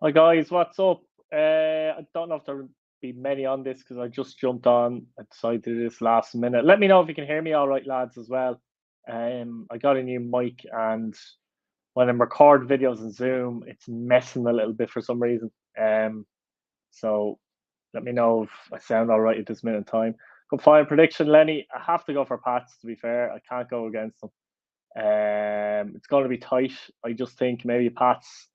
Hi guys, what's up? I don't know if there'll be many on this because I just jumped on. I decided to do this last minute. Let me know if you can hear me all right, lads, as well. I got a new mic, and when I'm recording videos in Zoom, it's messing a little bit for some reason. So let me know if I sound all right at this minute in time. Good final prediction, Lenny. I have to go for Pats. To be fair, I can't go against them. It's going to be tight. I just think maybe Pats.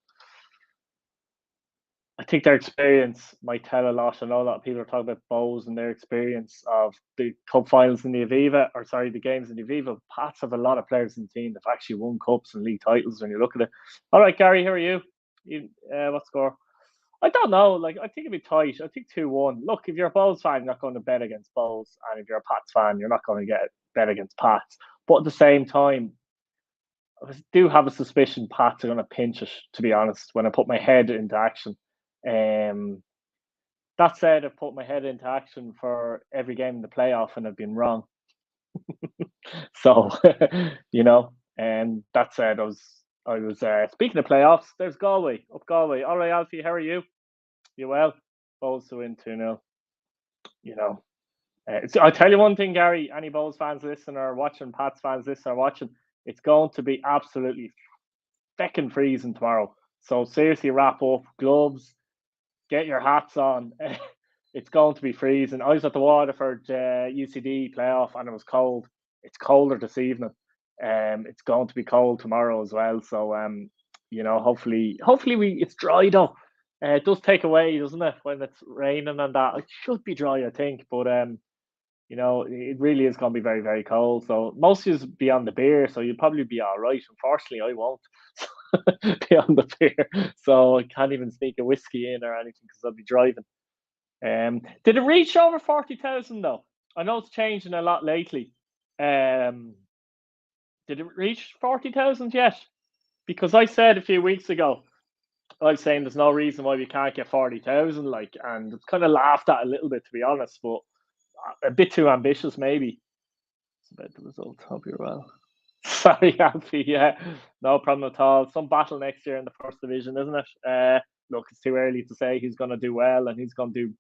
I think their experience might tell a lot. I know a lot of people are talking about Bowes and their experience of the cup finals in the Aviva, or sorry, the games in the Aviva. Pats have a lot of players in the team that've actually won cups and league titles when you look at it. All right, Gary, how are you? What score? I don't know. Like, I think it'd be tight. I think 2-1. Look, if you're a Bowes fan, you're not going to bet against Bowes. And if you're a Pats fan, you're not going to get bet against Pats. But at the same time, I do have a suspicion Pats are going to pinch it, to be honest, when I put my head into action. Um, that said, I've put my head into action for every game in the playoff and I've been wrong. So, and that said, I was speaking of playoffs, there's Galway, up Galway. All right, Alfie, how are you? You well? Bowls to win 2-0. You know, I'll tell you one thing, Gary. Any Bowls fans listening or watching, Pats fans listening or watching, it's going to be absolutely feckin' freezing tomorrow. So seriously, wrap up, gloves, get your hats on. It's going to be freezing. I was at the Waterford UCD playoff and it was cold. It's colder this evening. It's going to be cold tomorrow as well. So hopefully we it's dry though. It does take away, doesn't it, when it's raining and that. It should be dry, I think, but it really is going to be very, very cold. So most of you be on the beer, so you'll probably be all right. Unfortunately, I won't be on the beer, so I can't even sneak a whiskey in or anything because I'll be driving. Did it reach over 40,000 though? I know it's changing a lot lately. Um, did it reach 40,000 yet? Because I said a few weeks ago, I was saying there's no reason why we can't get 40,000, like, and it's kind of laughed at a little bit, to be honest, but a bit too ambitious, maybe. It's about the result. Hope you're well. Sorry, Alfie. Yeah, no problem at all. Some battle next year in the first division, isn't it? Look, it's too early to say who's going to do well and who's going to do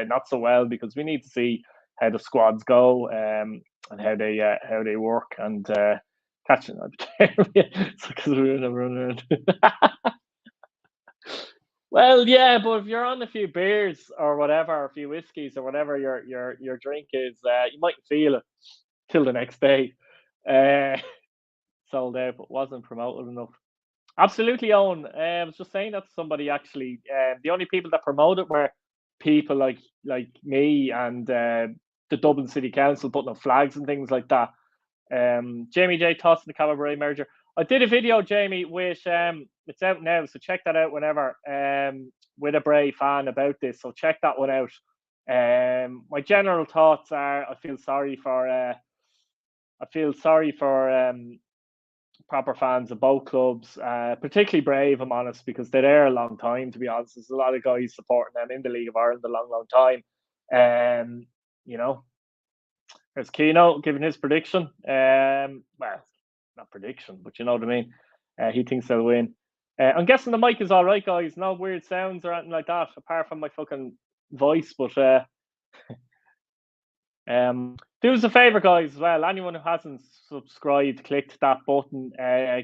not so well because we need to see how the squads go and how they work and catching up. Because we're in a run around. Well, yeah, but if you're on a few beers or whatever, a few whiskeys or whatever your drink is, you might feel it till the next day. Uh, Sold out, but wasn't promoted enough. Absolutely, Owen. I was just saying that to somebody actually. The only people that promoted were people like me and the Dublin City Council putting up flags and things like that. Jamie J. Toss and the Cabaret merger. I did a video, Jamie, with it's out now, so check that out whenever. With a Bray fan about this, so check that one out. My general thoughts are: I feel sorry for proper fans of both clubs, particularly Brave, I'm honest, because they're there a long time, to be honest. There's a lot of guys supporting them in the League of Ireland a long, long time. Um, you know, there's Keno giving his prediction. Well, not prediction, but you know what I mean. He thinks they'll win. I'm guessing the mic is all right, guys. No weird sounds or anything like that, apart from my fucking voice. But do us a favor, guys, as well. Anyone who hasn't subscribed, clicked that button,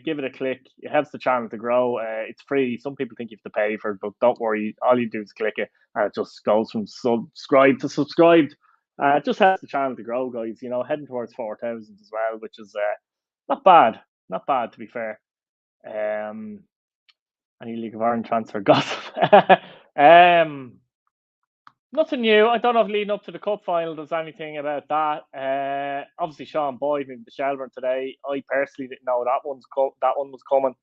give it a click. It helps the channel to grow. It's free. Some people think you have to pay for it, but don't worry. All you do is click it, and it just goes from subscribe to subscribed. It just helps the channel to grow, guys. Heading towards 4,000 as well, which is not bad. Not bad, to be fair. Any League of Ireland transfer gossip. um, Nothing new. I don't know if leading up to the cup final there's anything about that. Obviously, Sean Boyd in the Shelburne today. I personally didn't know that one was coming.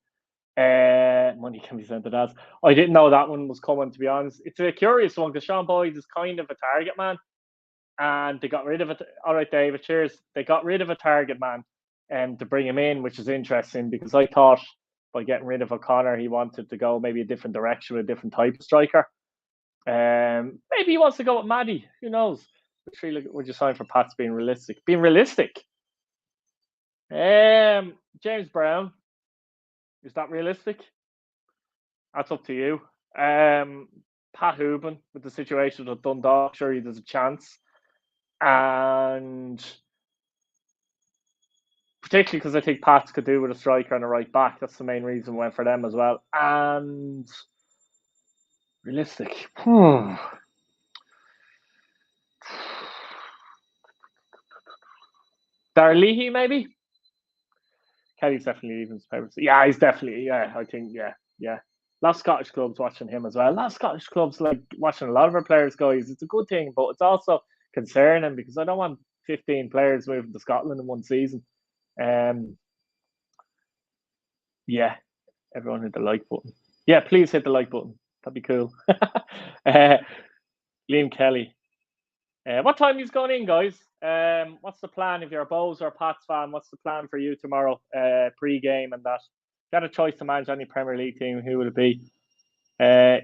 Money can be sent to that. I didn't know that one was coming. To be honest, it's a curious one because Sean Boyd is kind of a target man, and they got rid of it. All right, David. Cheers. They got rid of a target man, to bring him in, which is interesting because I thought by getting rid of O'Connor, he wanted to go maybe a different direction with a different type of striker. Maybe he wants to go with Maddie. Who knows? Would you sign for Pats being realistic? Being realistic. James Brown. Is that realistic? That's up to you. Pat Hooban with the situation with Dundalk, surely there's a chance. And particularly because I think Pats could do with a striker and a right back. That's the main reason I went for them as well. And realistic. Darleahy, maybe? Kelly's definitely leaving his papers. Yeah, he's definitely, I think, yeah. A lot of Scottish clubs watching him as well. A lot of Scottish clubs like watching a lot of our players, guys. It's a good thing, but it's also concerning because I don't want 15 players moving to Scotland in one season. Yeah, everyone hit the like button. Yeah, please hit the like button. That'd be cool. Liam Kelly. What time is going in, guys? What's the plan if you're a Bows or Pats fan? What's the plan for you tomorrow? Pre-game and that. Got a choice to manage any Premier League team? Who would it be? What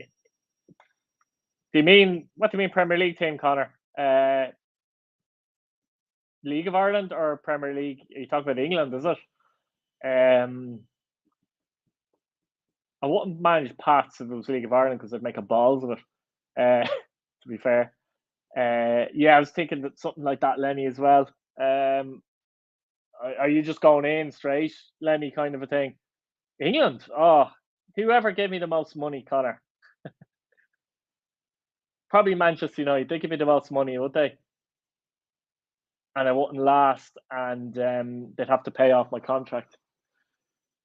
do you mean Premier League team, Connor? League of Ireland or Premier League? Are you talking about England? Is it? I wouldn't manage Pats if it was League of Ireland because I'd make a balls of it. To be fair. Yeah, I was thinking that something like that, Lenny, as well. Are you just going in straight, Lenny, kind of a thing? England? Oh, whoever gave me the most money, Connor. Probably Manchester United. They give me the most money, would they? And I wouldn't last, and they'd have to pay off my contract.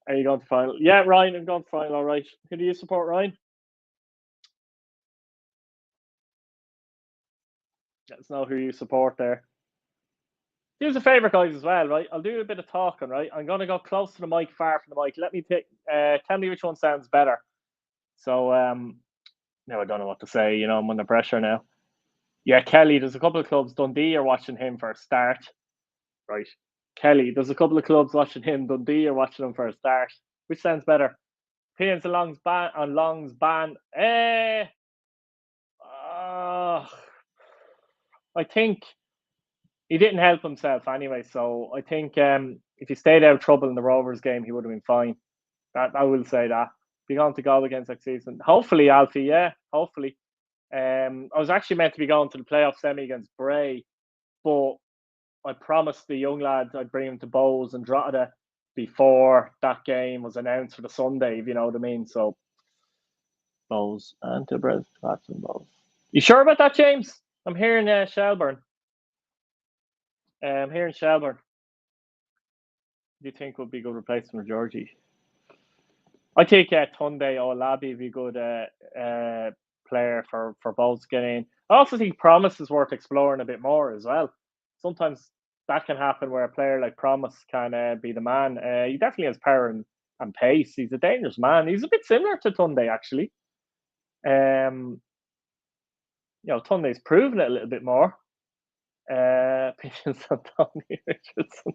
Are you going to final? Yeah, Ryan, I'm going to final. All right. Who do you support, Ryan? Let us know who you support there. Here's a favourite, guys, as well, right? I'll do a bit of talking, right? I'm going to go close to the mic, far from the mic. Let me tell me which one sounds better. So, now I don't know what to say. You know, I'm under pressure now. Yeah, Kelly, there's a couple of clubs. Dundee are watching him for a start. Right. Kelly, there's a couple of clubs watching him. Dundee are watching him for a start. Which sounds better? Opinions on Long's ban. I think he didn't help himself anyway. So I think if he stayed out of trouble in the Rovers game, he would have been fine. That I will say that. Be going to go against next season. Hopefully, Alfie. Yeah, hopefully. I was actually meant to be going to the playoff semi against Bray, but I promised the young lads I'd bring him to Bowes and Drogheda before that game was announced for the Sunday, if you know what I mean. So Bowes and to Bres, and Bowes. You sure about that, James? I'm here in Shelburne. Here in Shelburne. Do you think would be a good replacement for Georgie? I think Tunde Olabi would be a good player for Bowes to get in. I also think Promise is worth exploring a bit more as well. Sometimes that can happen where a player like Promise can be the man. He definitely has power and pace. He's a dangerous man. He's a bit similar to Tunde, actually. Tunde's proven it a little bit more. Opinions on Tony Richardson.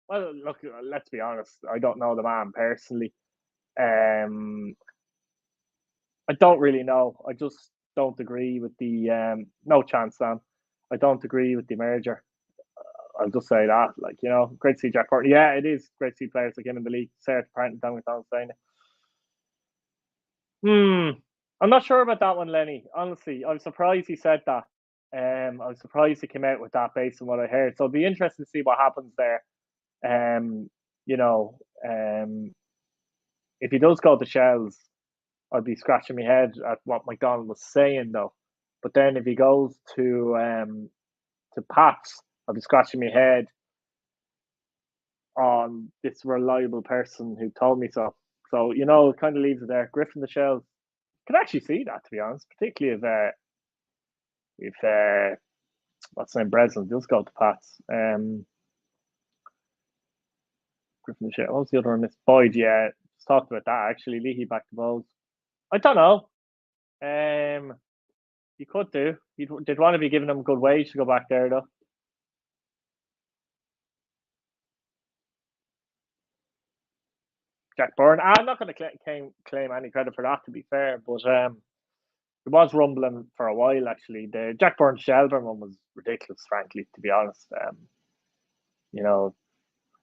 Well, look, let's be honest. I don't know the man personally. I don't really know. I just don't agree with the no chance, Sam. I don't agree with the merger. I'll just say that. Great to see Jack Courtney. Yeah, it is great to see players like him in the league. Sarah Parton, Dan McDonald saying it. I'm not sure about that one, Lenny. Honestly, I was surprised he said that. I was surprised he came out with that based on what I heard. So it'll be interesting to see what happens there. If he does go to Shells, I'd be scratching my head at what McDonald was saying, though. But then if he goes to Pats, I'll be scratching my head on this reliable person who told me so. So, it kind of leaves it there. Griffin the Shells. Could actually see that, to be honest, particularly if what's his name, Breslin does go to Pats. Griffin the Shells. What was the other one? Miss Boyd, yeah. Just talked about that, actually. Leahy back to Bowles. I don't know. You could do. They'd want to be giving them a good wage to go back there, though. Jack Byrne. I'm not going to claim any credit for that, to be fair, but it was rumbling for a while, actually. The Jack Byrne Shelburne one was ridiculous, frankly, to be honest. That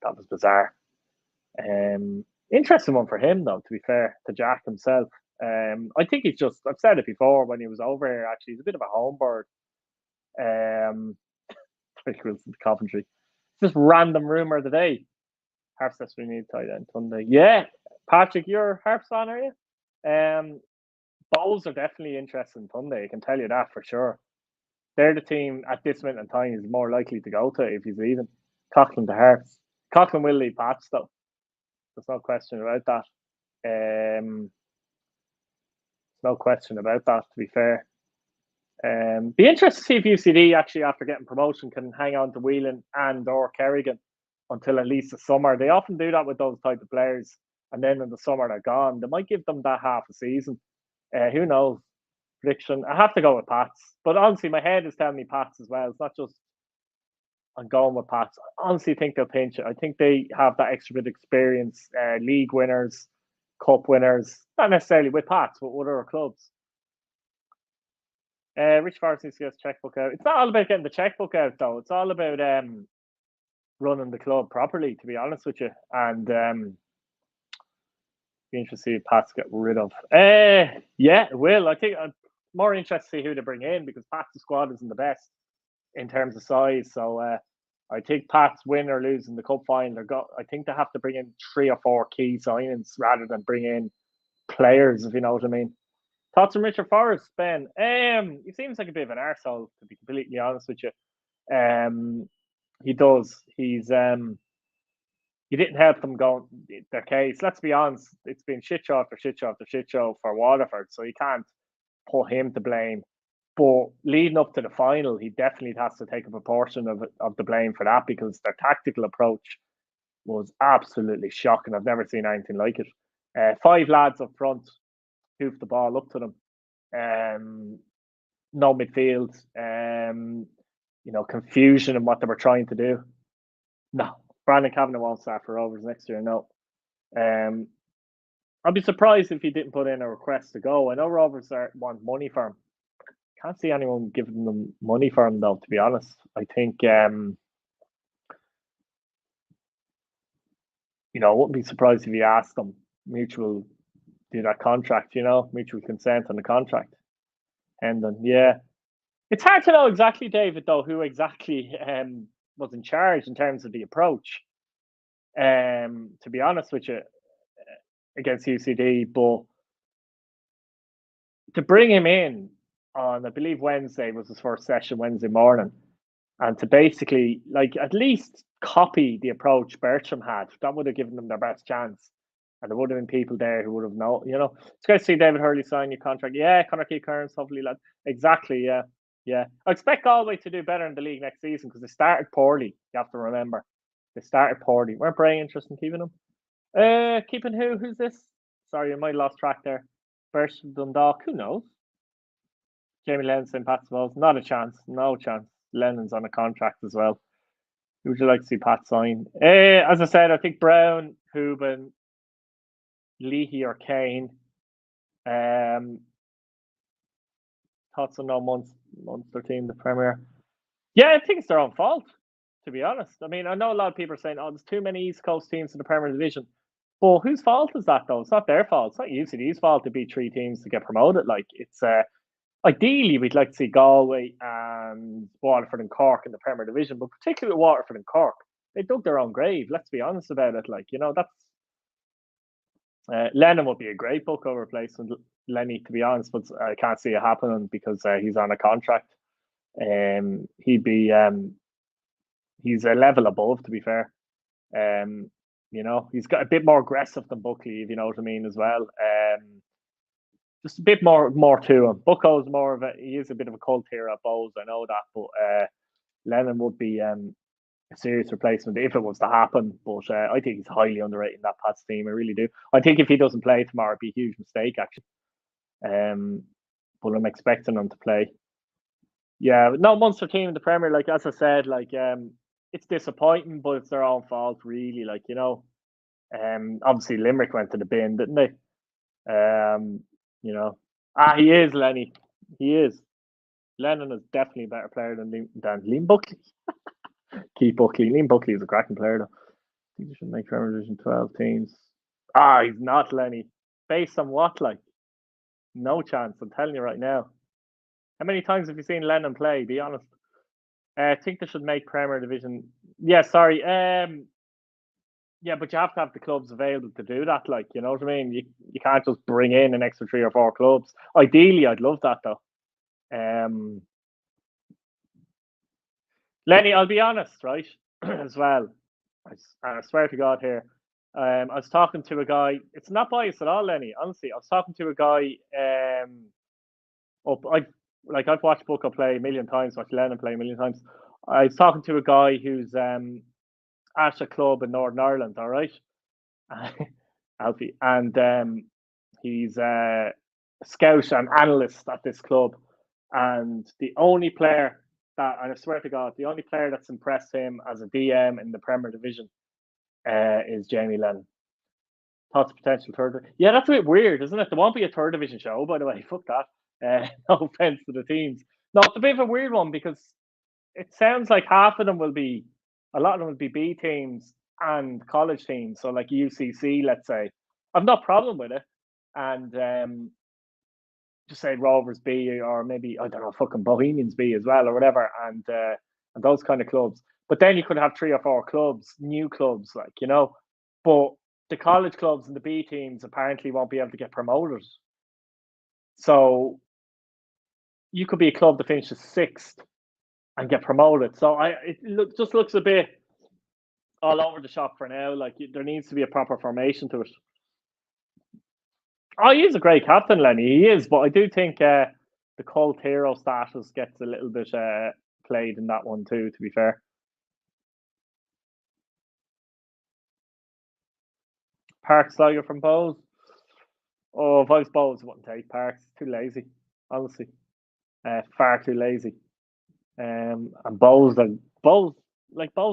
was bizarre. Interesting one for him, though, to be fair to Jack himself. I think he's just, I've said it before when he was over here, actually, he's a bit of a home bird. Um, Coventry. Just random rumour of the day. Harps says we need tight end Sunday. Yeah, Patrick, you're Harps fan, are you? Bowls are definitely interested in Sunday. I can tell you that for sure. They're the team at this minute in time he's more likely to go to if he's leaving. Coughlin to Harps. Coughlin will leave Pats though. There's no question about that. No question about that. To be fair, be interested to see if UCD actually, after getting promotion, can hang on to Whelan and or Kerrigan until at least the summer. They often do that with those type of players, and then in the summer they're gone. They might give them that half a season. Who knows? Prediction. I have to go with Pats, but honestly, my head is telling me Pats as well. It's not just I'm going with Pats. I honestly think they'll pinch it. I think they have that extra bit of experience. League winners, cup winners, not necessarily with Pats, but with other clubs. Rich Forrest needs to get his checkbook out. It's not all about getting the checkbook out, though. It's all about running the club properly, to be honest with you. And be interested to see if Pats get rid of. Yeah, it will. I think I'm more interested to see who they bring in because Pats' squad isn't the best in terms of size. So I think Pats win or lose in the cup final. I think they have to bring in 3 or 4 key signings rather than bring in players, if you know what I mean. Thoughts on Richard Forrest, Ben? He seems like a bit of an arsehole, to be completely honest with you. He does. He didn't help them go their case. Let's be honest, it's been shit show after shit show after shit show for Waterford, so you can't put him to blame. But leading up to the final, he definitely has to take a proportion of the blame for that because their tactical approach was absolutely shocking. I've never seen anything like it. 5 lads up front hoofed the ball up to them. No midfield. Confusion in what they were trying to do. No, Brandon Kavanagh won't start for Rovers next year. No. I'd be surprised if he didn't put in a request to go. I know Rovers want money for him. Can't see anyone giving them money for him, though, to be honest. I think, I wouldn't be surprised if he asked them mutual do that contract, mutual consent on the contract. And then, yeah. It's hard to know exactly, David, though, who exactly was in charge in terms of the approach. To be honest with you, against UCD, but to bring him in on, I believe Wednesday was his first session, Wednesday morning, and to basically, at least copy the approach Bertram had, that would have given them their best chance. And there would have been people there who would have known, It's great to see David Hurley sign your contract. Yeah, Conor Kearns, hopefully, lad. Exactly, yeah. Yeah. I expect Galway to do better in the league next season because they started poorly, you have to remember. They started poorly. Weren't Bray interested in keeping them? Keeping who? Who's this? Sorry, I might have lost track there. Bertram Dundalk, who knows? Jamie Lennon, St. Pat's Balls. Not a chance. No chance. Lennon's on a contract as well. Who would you like to see Pat sign? As I said, I think Brown, Hooban, Leahy or Kane. Thoughts on no Munster team, the Premier? Yeah, I think it's their own fault, to be honest. I mean, I know a lot of people are saying, there's too many East Coast teams in the Premier Division. But whose fault is that, though? It's not their fault. It's not UCD's fault to beat 3 teams to get promoted. It's ideally, we'd like to see Galway and Waterford and Cork in the Premier Division, but particularly with Waterford and Cork, they dug their own grave. Let's be honest about it. That's Lennon would be a great Bucko replacement, Lenny, to be honest, but I can't see it happening because he's on a contract. He'd be he's a level above, to be fair. He's got a bit more aggressive than Buckley, if you know what I mean, as well. Just a bit more to him. Bucko's he is a bit of a cult hero at Bowes, I know that, but Lennon would be a serious replacement if it was to happen. But I think he's highly underrated in that Pats team. I really do. I think if he doesn't play tomorrow, it'd be a huge mistake, actually. But I'm expecting him to play. Yeah, no Munster team in the Premier, as I said, it's disappointing, but it's their own fault, really. Obviously Limerick went to the bin, didn't they? He is Lenny. He is. Lennon is definitely a better player than Liam Buckley. Keith Buckley. Liam Buckley is a cracking player, though. I think they should make Premier Division 12 teams. He's not, Lenny. Based on what, like? No chance. I'm telling you right now. How many times have you seen Lennon play? Be honest. I think they should make Premier Division. Yeah, sorry. Yeah, but you have to have the clubs available to do that. Like, you know what I mean? You can't just bring in an extra 3 or 4 clubs. Ideally, I'd love that though. Um, Lenny, I'll be honest, right? As well, I swear to God here. I was talking to a guy. It's not biased at all, Lenny. Honestly, I was talking to a guy. Up, I've watched Booker play a million times, watched Lennon play a million times. I was talking to a guy who's at a club in Northern Ireland. All right, Alfie, and he's a scout and analyst at this club. And the only player and I swear to God, the only player that's impressed him as a DM in the Premier Division is Jamie Lennon. Thoughts potential third. Yeah, that's a bit weird, isn't it? There won't be a third division show, by the way. Fuck that. No offense to the teams. No, it's a bit of a weird one because it sounds like half of them will be, a lot of them will be B teams and college teams. So like UCC, let's say. I've no problem with it. And just say Rovers B or maybe, I don't know, fucking Bohemians B as well or whatever. And those kind of clubs. But then you could have 3 or 4 clubs, new clubs, like, you know. But the college clubs and the B teams apparently won't be able to get promoted. So you could be a club that finishes 6th and get promoted. So just looks a bit all over the shop for now. Like there needs to be a proper formation to it. Oh, he is a great captain, Lenny. He is, but I do think the cult hero status gets a little bit played in that one too. To be fair, Parks Tiger from Bowes. Oh, if I was Bowes, I wouldn't take Parks. Too lazy, honestly. Far too lazy. And Bowes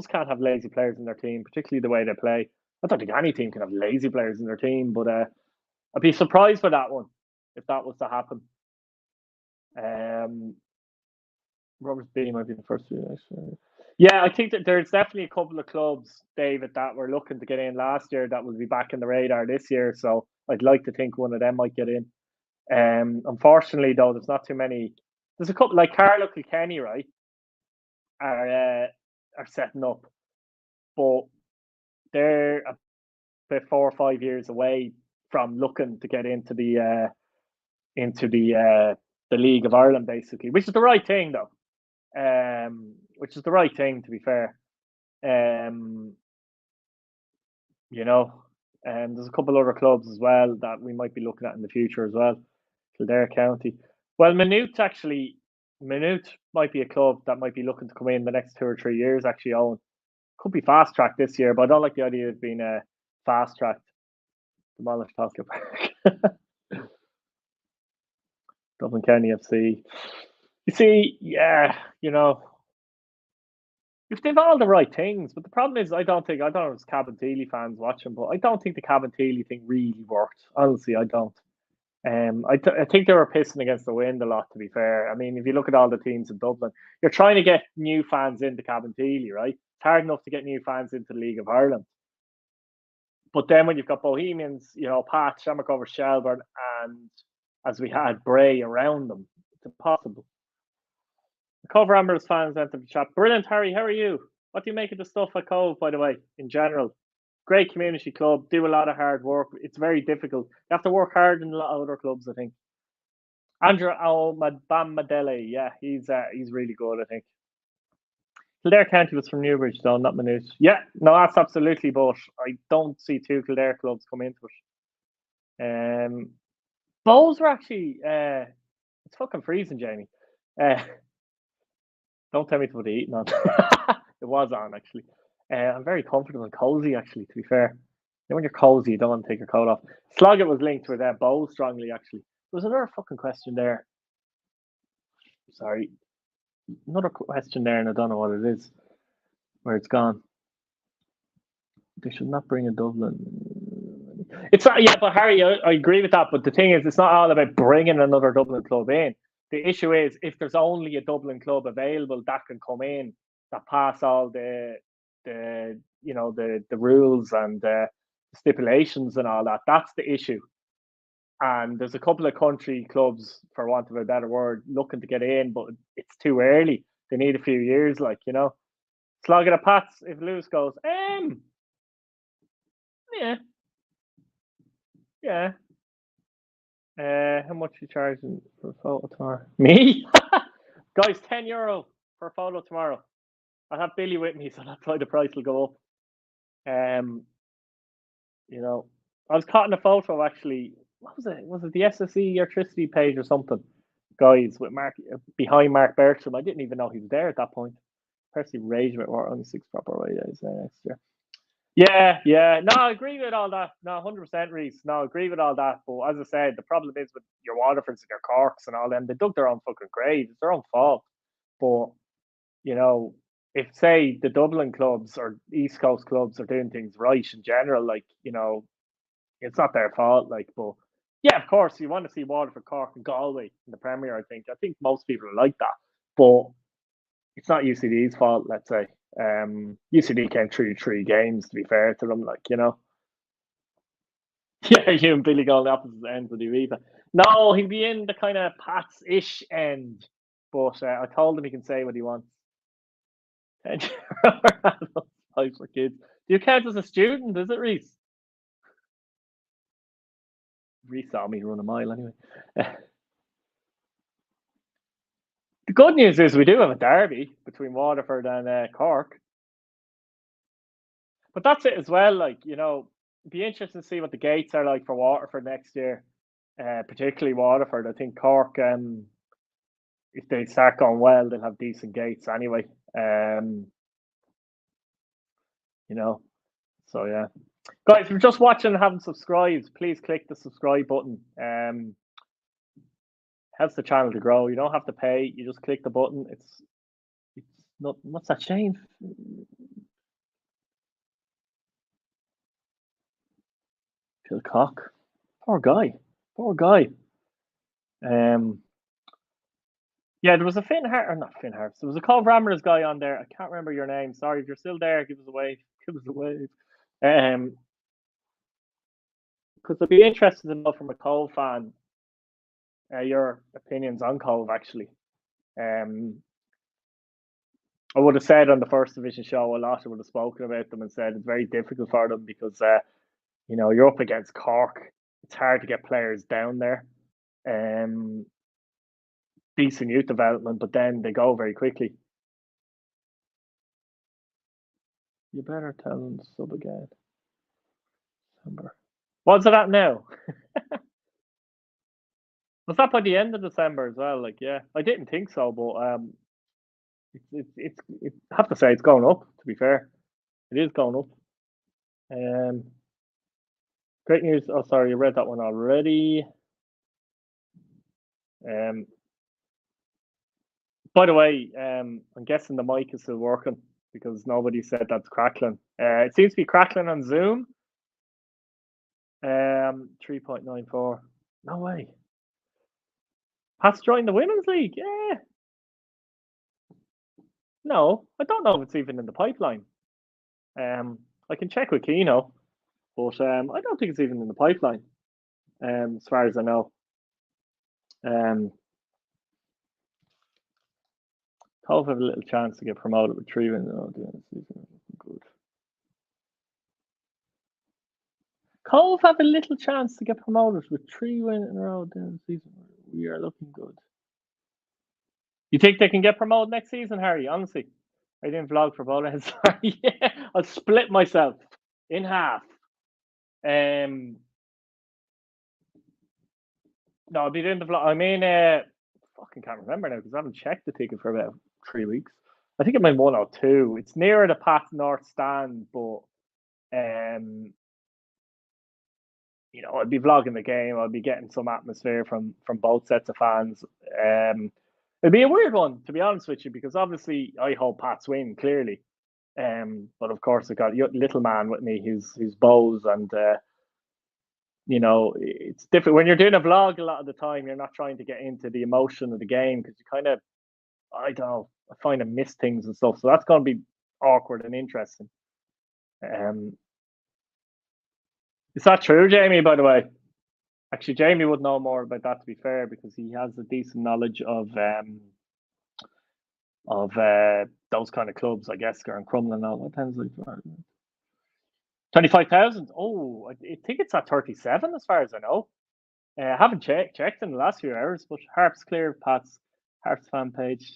can't have lazy players in their team, particularly the way they play. I don't think any team can have lazy players in their team, but I'd be surprised for that one if that was to happen. Roberts B might be the first two. Yeah, I think that there's definitely a couple of clubs, David, that were looking to get in last year that will be back in the radar this year. So I'd like to think one of them might get in. Unfortunately, though, there's not too many. There's a couple like Carlow Kilkenny, right? Are setting up, but they're about 4 or 5 years away from looking to get into the League of Ireland, basically, which is the right thing, though. Which is the right thing, to be fair. Um, you know, and there's a couple other clubs as well that we might be looking at in the future as well. Kildare County. Well, Maynooth might be a club that might be looking to come in the next 2 or 3 years. Actually, Owen could be fast tracked this year, but I don't like the idea of being a fast tracked demolished Tosca Park. Dublin County FC. You see, yeah, if they've all the right things, but the problem is, I don't know if it's Cabinteely fans watching, but I don't think the Cabinteely thing really worked. Honestly, I don't. I think they were pissing against the wind a lot, to be fair. I mean, if you look at all the teams in Dublin, you're trying to get new fans into Cabinteely, right? It's hard enough to get new fans into the League of Ireland. But then when you've got Bohemians, Pat, Shamrock over Shelburne, and as we had Bray around them, it's impossible. The Cove Ramblers fans entered the chat. Brilliant, Harry. How are you? What do you make of the stuff at Cove, by the way, in general? Great community club, do a lot of hard work. It's very difficult. You have to work hard in a lot of other clubs, I think. Andrew Bam-Madele, yeah, he's really good, I think. Kildare County was from Newbridge, though, not Maynooth. Yeah, no, that's absolutely, but I don't see 2 Kildare clubs come into it. Bowes were actually, it's fucking freezing, Jamie. Don't tell me to put the heating on. It was on, actually. I'm very comfortable and cozy, actually, to be fair. When you're cozy, you don't want to take your coat off. Sloggett was linked with Bowes strongly, actually. There was another fucking question there. Sorry. Another question there, and I don't know what it is. Where it's gone. They should not bring in Dublin. It's not, yeah, but Harry, I agree with that. But the thing is, it's not all about bringing another Dublin club in. The issue is if there's only a Dublin club available that can come in that pass all the rules and stipulations and all that. That's the issue. And there's a couple of country clubs, for want of a better word, looking to get in, but it's too early. They need a few years, like, Slog of the Pats, if Lewis goes, yeah, yeah. How much are you charging for a photo tomorrow? Me? Guys, €10 for a photo tomorrow. I'll have Billy with me, so that's why the price will go up. Um, I was caught in a photo actually. What was it? Was it the SSE electricity page or something? Guys, with Mark behind Mark Bertram. I didn't even know he was there at that point. Personally, rage with only 6 proper away days next year. Yeah. No, I agree with all that. No, 100%, Reese. No, I agree with all that. But as I said, the problem is with your Waterfords and your Corks and all them. They dug their own fucking grave. It's their own fault. But if say the Dublin clubs or East Coast clubs are doing things right in general, like it's not their fault. Like, but yeah, of course, you want to see Waterford, Cork, and Galway in the Premier. I think most people are like that, but it's not UCD's fault. Let's say UCD came through 3 games. To be fair to them, yeah, you and Billy go on the opposite ends of the arena. No, he'll be in the kind of Pats-ish end, but I told him he can say what he wants. €10 for kids. Do you count as a student? Is it, Reese? Reese saw me run a mile anyway. The good news is we do have a derby between Waterford and Cork. But that's it as well. It'd be interesting to see what the gates are like for Waterford next year, particularly Waterford. I think Cork, if they start going well, they'll have decent gates anyway. So yeah. Guys, if you're just watching and haven't subscribed, please click the subscribe button. Helps the channel to grow. You don't have to pay. You just click the button. It's not. What's that, Shane? Philcock. Poor guy. Yeah, there was a Finn Hart, or not Finn Hart. There was a Cove Ramblers guy on there. I can't remember your name. Sorry, if you're still there, give us a wave. Give us a wave. Because I'd be interested to know from a Cove fan your opinions on Cove. Actually, I would have said on the First Division show a lot. I would have spoken about them and said it's very difficult for them because you're up against Cork. It's hard to get players down there. Decent youth development, but then they go very quickly. You better tell them to sub again. December. What's it at now? Was that by the end of December as well? Yeah, I didn't think so, but I have to say it's going up. To be fair, it is going up. Great news. Oh, sorry, you read that one already. By the way, I'm guessing the mic is still working because nobody said that's crackling. It seems to be crackling on Zoom. 3.94. No way. Pat's joined the Women's League. Yeah. No, I don't know if it's even in the pipeline. I can check with Keno, but I don't think it's even in the pipeline. As far as I know. Cove have a little chance to get promoted with 3 wins. Oh, good. Cove have a little chance to get promoted with 3 wins in a row this season. We are looking good. You think they can get promoted next season, Harry? Honestly, I didn't vlog for bowling. Sorry, yeah, I'll split myself in half. No, I'll be doing the vlog. I mean, fucking can't remember now because I haven't checked the ticket for about 3 weeks. I think it might be 102. It's nearer the Pat North stand, but I'd be vlogging the game. I'd be getting some atmosphere from both sets of fans. It'd be a weird one, to be honest with you, because obviously I hope Pats win, clearly. But of course, I got little man with me who's bows, and it's different when you're doing a vlog. A lot of the time, you're not trying to get into the emotion of the game because you kind of, I don't know, I find I miss things and stuff. So that's going to be awkward and interesting. Is that true, Jamie, by the way? Actually, Jamie would know more about that, to be fair, because he has a decent knowledge of those kind of clubs, I guess, and Crumlin and all. What time's like 25,000? Oh, I think it's at 37 as far as I know. I haven't checked in the last few hours, but Harp's clear, Pat's Harp's fan page.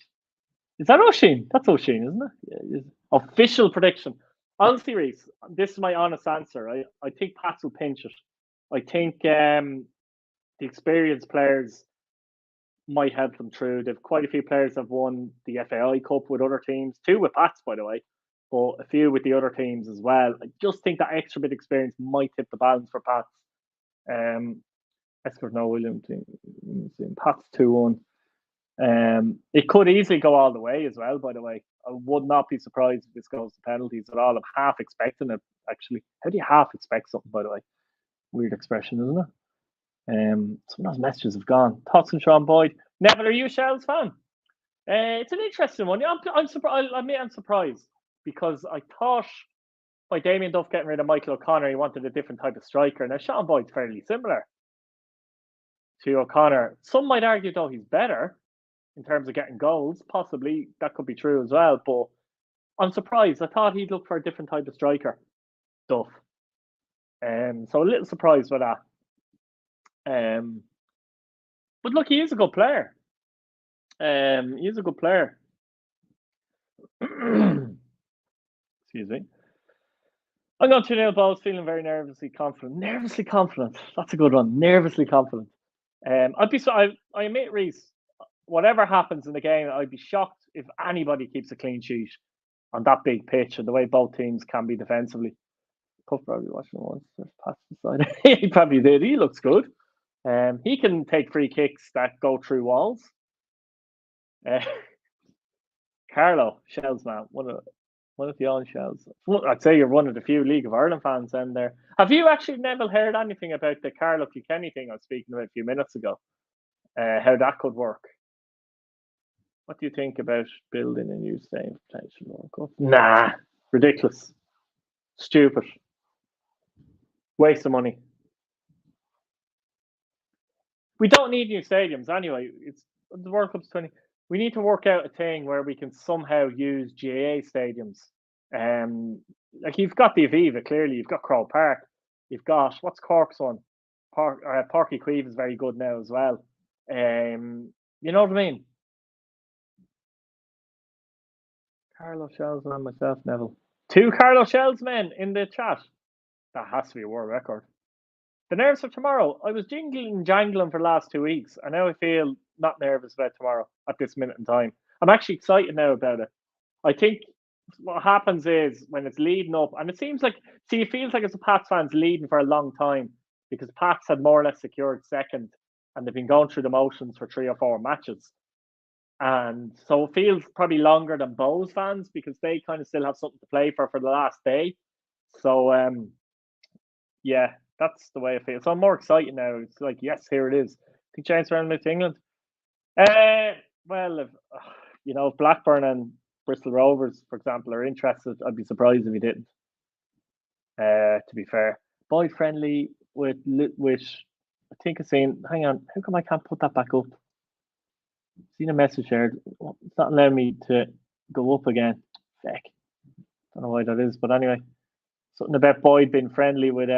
Is that Oisin? That's Oisin, isn't it? Yeah, official prediction. Honestly, Reese, this is my honest answer. I think Pats will pinch it. I think the experienced players might help them through. They've quite a few players have won the FAI Cup with other teams, 2 with Pats, by the way, but a few with the other teams as well. I just think that extra bit of experience might tip the balance for Pats. Escort no Williams, Pats 2-1. It could easily go all the way as well, by the way. I would not be surprised if this goes to penalties at all. I'm half expecting it, actually. How do you half expect something, by the way? Weird expression, isn't it? Some of those messages have gone. Thoughts on Sean Boyd? Neville, are you a Shells fan? It's an interesting one. I'm surprised. I'm surprised because I thought by Damien Duff getting rid of Michael O'Connor, he wanted a different type of striker. Now Sean Boyd's fairly similar to O'Connor. Some might argue though he's better in terms of getting goals. Possibly that could be true as well. But I'm surprised. I thought he'd look for a different type of striker, Duff. So a little surprised by that. But look, he is a good player. He is a good player. Excuse me. I'm going 2-0 balls, feeling very nervously confident. Nervously confident. That's a good one. Nervously confident. I admit, Reese, whatever happens in the game, I'd be shocked if anybody keeps a clean sheet on that big pitch and the way both teams can be defensively. Puff probably watching it once. Pass beside he probably did. He looks good. He can take free kicks that go through walls. Carlo, Shells man, one of the own Shells. I'd say you're one of the few League of Ireland fans in there. Have you actually never heard anything about the Carlo Kilkenny thing I was speaking about a few minutes ago? How that could work? What do you think about building a new stadium potential World Cup? Nah, ridiculous, stupid, waste of money. We don't need new stadiums anyway. It's the World Cup's 20. We need to work out a thing where we can somehow use GAA stadiums. Like you've got the Aviva, clearly. You've got Crow Park. You've got, what's Cork's one? Parky Queeve is very good now as well. You know what I mean? Carlo Shells and myself, Neville. 2 Carlo Shells men in the chat. That has to be a world record. The nerves for tomorrow. I was jingling and jangling for the last 2 weeks. And now I feel not nervous about tomorrow at this minute in time. I'm actually excited now about it. I think what happens is when it's leading up, and it seems like, it feels like it's a Pats fans leading for a long time because Pats had more or less secured second and they've been going through the motions for 3 or 4 matches. And so it feels probably longer than Bows fans because they kind of still have something to play for the last day. So, yeah, that's the way I feel. So I'm more excited now. It's like, yes, here it is. I think James around with England. Well, if Blackburn and Bristol Rovers, for example, are interested, I'd be surprised if he didn't. To be fair, Boyd friendly with I think I've seen. Hang on, how come I can't put that back up? Seen a message here. It's not allowing me to go up again. Feck. Don't know why that is, but anyway, something about Boyd being friendly with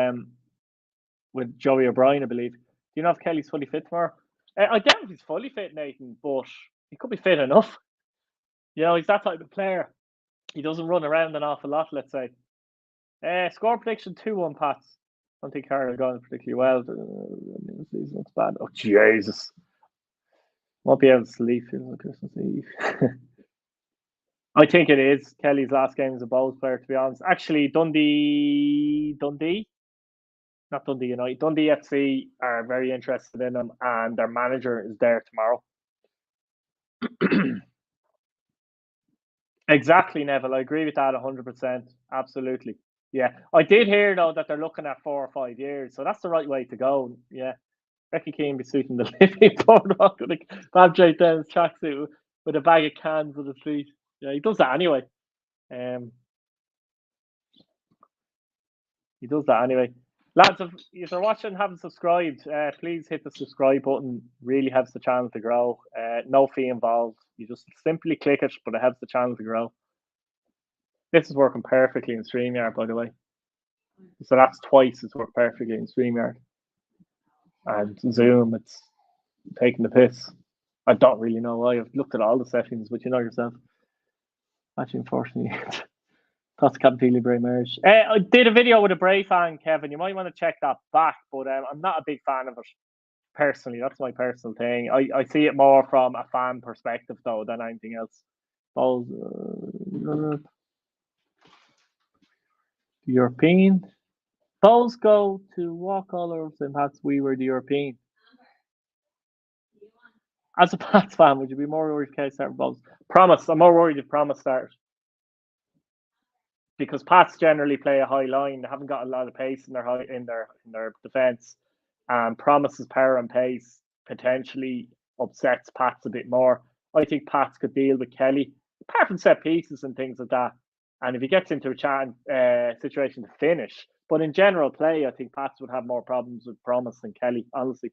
Joey O'Brien, I believe. Do you know if Kelly's fully fit tomorrow? I doubt if he's fully fit, Nathan, but he could be fit enough. He's that type of player. He doesn't run around an awful lot, let's say. Score prediction 2-1 Pats. I don't think Carl going particularly well. The season looks bad. Oh, Jesus. Won't be able to sleep on Christmas Eve. I think it is. Kelly's last game as a Bowls player, to be honest. Actually, Dundee, not Dundee United, Dundee FC are very interested in him, and their manager is there tomorrow. Exactly, Neville. I agree with that 100%. Absolutely. Yeah. I did hear, though, that they're looking at 4 or 5 years, so that's the right way to go. Yeah. Becky Keane be suiting the living boardwalk with a Bob J. Downs tracksuit with a bag of cans on his feet. Yeah, he does that anyway. He does that anyway. Lads, if you're watching and haven't subscribed, please hit the subscribe button. Really helps the channel to grow. No fee involved. You just simply click it, but it helps the channel to grow. This is working perfectly in StreamYard, by the way. So that's twice it's worked perfectly in StreamYard. And Zoom, it's taking the piss. I don't really know why. I've looked at all the settings, but you know yourself. Actually, unfortunately, that's completely Bray merge. I did a video with a Bray fan, Kevin. You might want to check that back, but I'm not a big fan of it personally. That's my personal thing. I see it more from a fan perspective, though, than anything else. European. Balls go to what colours and hats we were the European. As a Pats fan, would you be more worried if Kelly started balls? Promise, I'm more worried if Promise starts. Because Pats generally play a high line. They haven't got a lot of pace in their defence. And Promise's power and pace potentially upsets Pats a bit more. I think Pats could deal with Kelly, apart from set pieces and things like that. And if he gets into a situation to finish, but in general play, I think Pats would have more problems with Promise than Kelly, honestly.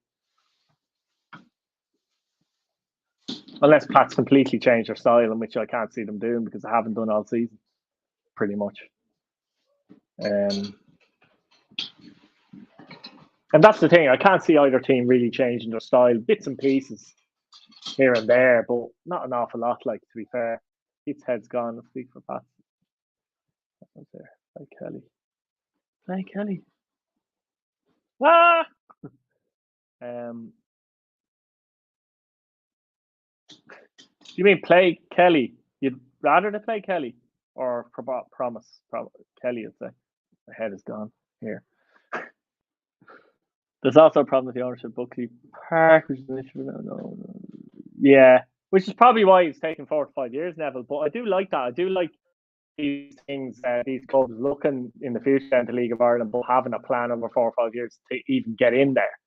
Unless Pats completely change their style, in which I can't see them doing because they haven't done all season, pretty much. And that's the thing. I can't see either team really changing their style, bits and pieces here and there, but not an awful lot. Like, to be fair, Keith's head's gone. Let's speak for Pats. That's there. Play Kelly. Play Kelly. Ah. You mean play Kelly? You'd rather they play Kelly or Promise? Kelly, I'd say. My head is gone here. There's also a problem with the ownership Buckley Park, which is an issue. No. Yeah, which is probably why it's taken 4 to 5 years, Neville. But I do like that. I do like these things, these clubs looking in the future into League of Ireland, but having a plan over 4 or 5 years to even get in there.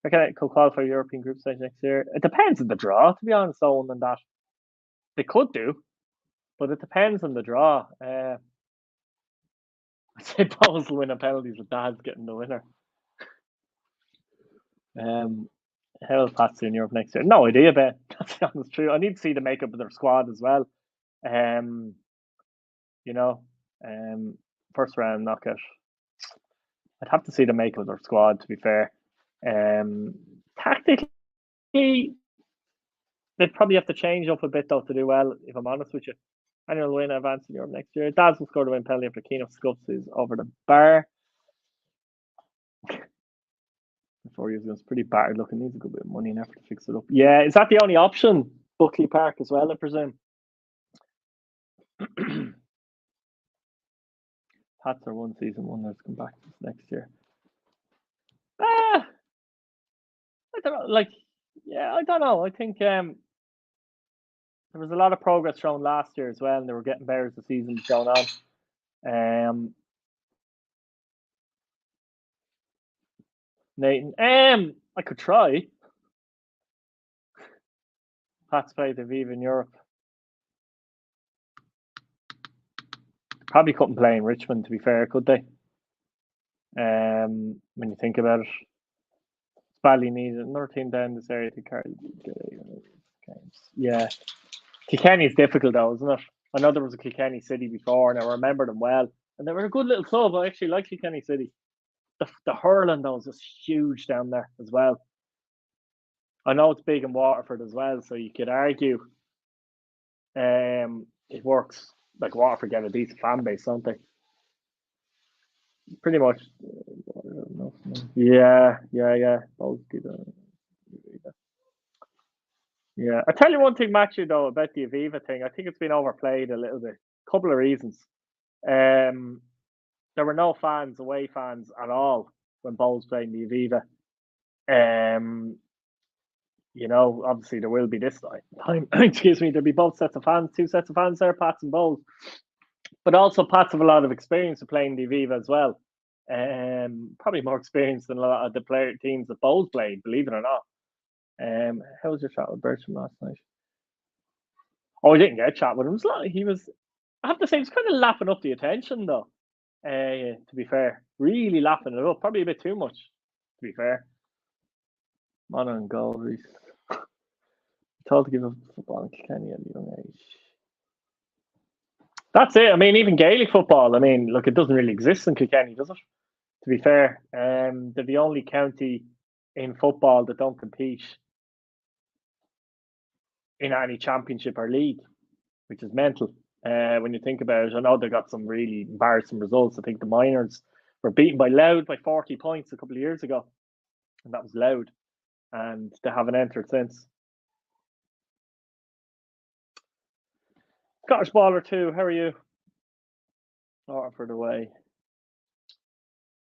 I could qualify European group stage next year. It depends on the draw, to be honest, Owen, and that. They could do, but it depends on the draw. I'd say Bowles will win a penalties with Dad's getting the winner. Hell, Pats in Europe next year. No idea, Ben. That's the honest truth. I need to see the makeup of their squad as well. First round knockout. I'd have to see the makeup of their squad, to be fair. Tactically, they'd probably have to change up a bit, though, to do well, if I'm honest with you. Anyone will win advance in Europe next year. Daz will score the win penalty after Keno scuffs is over the bar. 4 years ago, it's pretty battered looking. Needs a good bit of money and effort to fix it up. Yeah, is that the only option? Buckley Park as well, I presume. Pats are one season wonders. Come back next year. I don't know. I don't know. I think there was a lot of progress shown last year as well, and they were getting better as the season was going on. Nathan, I could try. Pats play the Viva in Europe. Probably couldn't play in Richmond, to be fair, could they? When you think about it, it's badly needed. Another team down this area to carry games. Yeah, Kilkenny is difficult though, isn't it? I know there was a Kilkenny City before, and I remember them well, and they were a good little club. I actually like Kilkenny City. The hurling though is just huge down there as well. I know it's big in Waterford as well, so you could argue it works. Like Waterford get a decent fan base, don't they? Pretty much. Yeah. Both good. Yeah, I tell you one thing, Matthew, though, about the Aviva thing. I think it's been overplayed a little bit. Couple of reasons. There were no away fans at all when Bowles played in the Aviva. Obviously there will be this time. Excuse me, there'll be both sets of fans, 2 sets of fans there, Pats and Bowles. But also Pats have a lot of experience of playing the Aviva as well. Probably more experience than a lot of the teams that Bowles played, believe it or not. How was your chat with Bertram last night? Oh, I didn't get a chat with him. I have to say, he was kind of lapping up the attention, though. To be fair, really lapping it up. Probably a bit too much. To be fair, modern goal. Reece. Told to give up football in Kilkenny at a young age. That's it. I mean, even Gaelic football. I mean, look, it doesn't really exist in Kilkenny, does it? To be fair, they're the only county in football that don't compete in any championship or league, which is mental. When you think about it, I know they got some really embarrassing results. I think the Miners were beaten by Loud by 40 points a couple of years ago, and that was Loud, and they haven't entered since. Scottish baller too. How are you? Waterford away.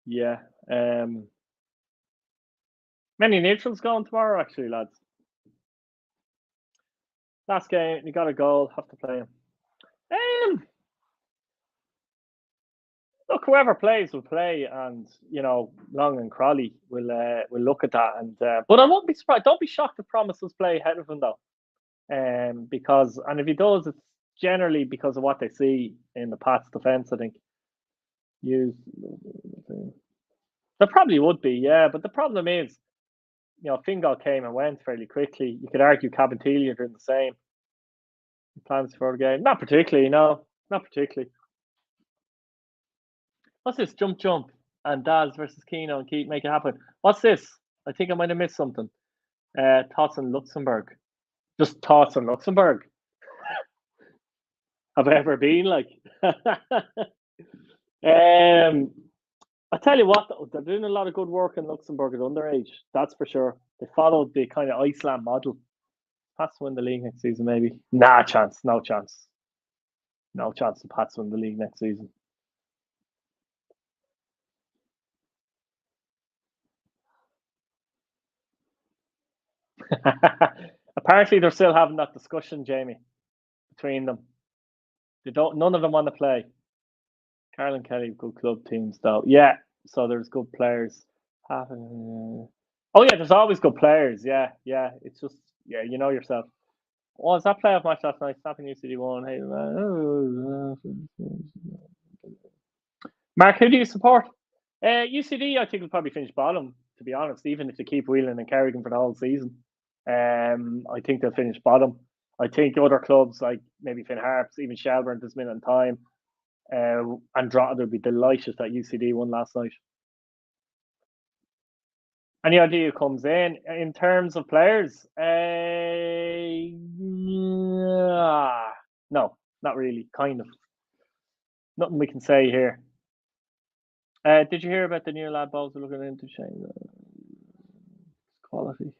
Yeah. Many neutrals going tomorrow, actually, lads. Last game, you got a goal, have to play him. Look, whoever plays will play, and Long and Crawley will look at that. And but I won't be surprised. Don't be shocked if Promises play ahead of him though, because if he does, it's generally because of what they see in the Pats' defence. I think. Use. There probably would be, yeah, but the problem is, Fingal came and went fairly quickly. You could argue Cabinteely are doing the same. Plans for the game? Not particularly, no, not particularly. What's this? Jump, and Daz versus Keno and Keith make it happen. What's this? I think I might have missed something. Thoughts on Luxembourg? Just thoughts on Luxembourg. Have I ever been like? I tell you what, though, they're doing a lot of good work in Luxembourg at underage. That's for sure. They followed the kind of Iceland model. Pats win the league next season, maybe. Nah, chance. No chance. No chance the Pats win the league next season. Apparently, they're still having that discussion, Jamie, between them. They don't. None of them want to play. Carl and Kelly, good club teams, though. Yeah, so there's good players. Oh yeah, there's always good players. Yeah, yeah. It's just you know yourself. Was that playoff match last night? Snapping UCD one. Hey, Mark, who do you support? UCD, I think will probably finish bottom. To be honest, even if they keep Whelan and Kerrigan for the whole season, I think they'll finish bottom. I think other clubs like maybe Finn Harps, even Shelburne, at this minute in time, and Drogheda would be delighted that UCD won last night. Any idea who comes in terms of players? No, not really. Kind of nothing we can say here. Did you hear about the new lad balls we're looking into? Shane, quality.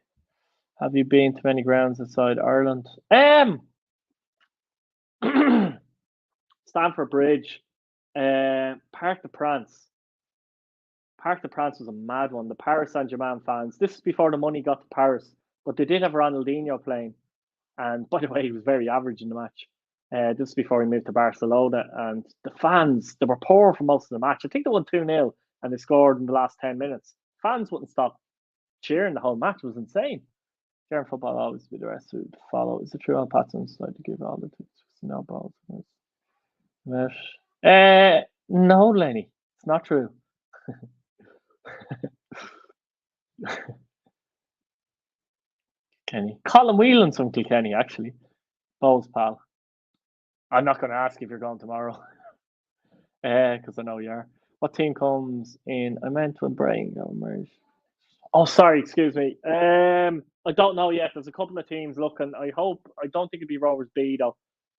Have you been to many grounds outside Ireland? Stamford Bridge, Parc de France. Parc de France was a mad one. The Paris Saint-Germain fans. This is before the money got to Paris, but they did have Ronaldinho playing. And by the way, he was very average in the match. This is before he moved to Barcelona. And the fans, they were poor for most of the match. I think they won 2-0 and they scored in the last 10 minutes. Fans wouldn't stop cheering the whole match. It was insane. German football always be the rest who follow. Is it true on Patson's side to give all the tickets? No balls. No, Lenny. It's not true. Kenny. Colin Whelan's from Kilkenny, actually. Bowles pal. I'm not going to ask if you're going tomorrow. Because I know you are. What team comes in? I meant when Brian got merged. Oh, sorry, excuse me. I don't know yet. There's a couple of teams looking. I don't think it'd be Rovers B though.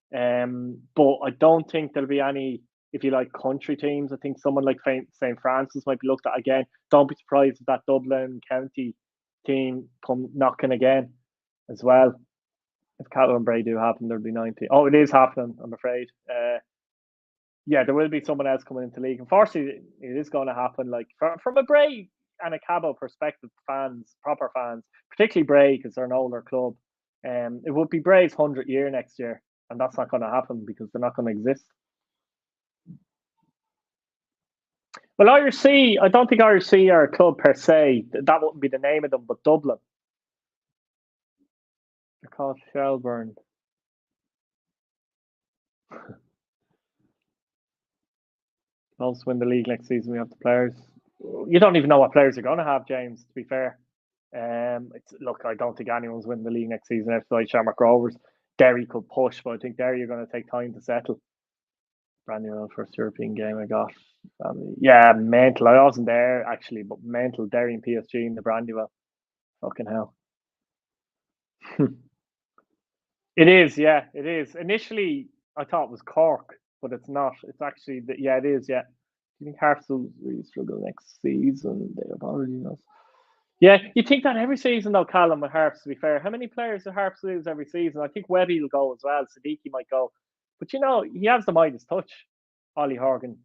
But I don't think there'll be any, if you like, country teams. I think someone like St. Francis might be looked at again. Don't be surprised if that Dublin County team come knocking again as well. If Cattle and Bray do happen, there'll be 90. Oh, it is happening, I'm afraid. Yeah, there will be someone else coming into league. Unfortunately, it is going to happen. Like from a Bray and a Cabo perspective, proper fans, particularly Bray because they're an older club. It would be Bray's 100th year next year, and that's not going to happen because they're not going to exist. Well, Irish Sea, I don't think Irish Sea are a club per se. That wouldn't be the name of them, but Dublin. They're called Shelburne. Bows win the league next season. We have the players. You don't even know what players you're going to have, James. To be fair, look, I don't think anyone's winning the league next season outside Shamrock Rovers. Derry could push, but I think Derry are going to take time to settle. Brand new first European game I got. Yeah, mental. I wasn't there actually, but mental. Derry and PSG in the Brandywell. Fucking hell. It is, yeah, it is. Initially, I thought it was Cork, but it's not. It's actually, yeah, it is, yeah. Do you think Hearts will really struggle next season? They have already knows. Yeah, you think that every season though, Callum, with Harps, to be fair. How many players do Harps lose every season? I think Webby will go as well. Siddiqui might go. But he has the Midas touch, Ollie Horgan.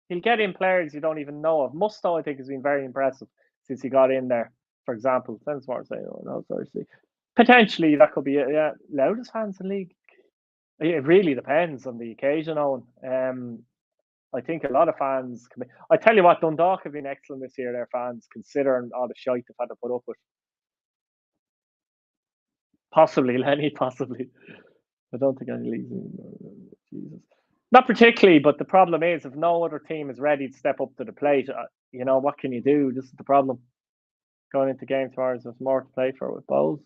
He'll get in players you don't even know of. Musto, I think, has been very impressive since he got in there, for example. Sounds smart to say, oh, no, sorry. Potentially, that could be it, yeah. Loudest fans in the league. It really depends on the occasion, Owen. I think a lot of fans. I tell you what, Dundalk have been excellent this year. Their fans, considering all the shite they've had to put up with. Possibly, Lenny. Possibly. I don't think any leagues. Jesus. Not particularly, but the problem is if no other team is ready to step up to the plate, what can you do? This is the problem. Going into game tomorrow, there's more to play for with Bowls.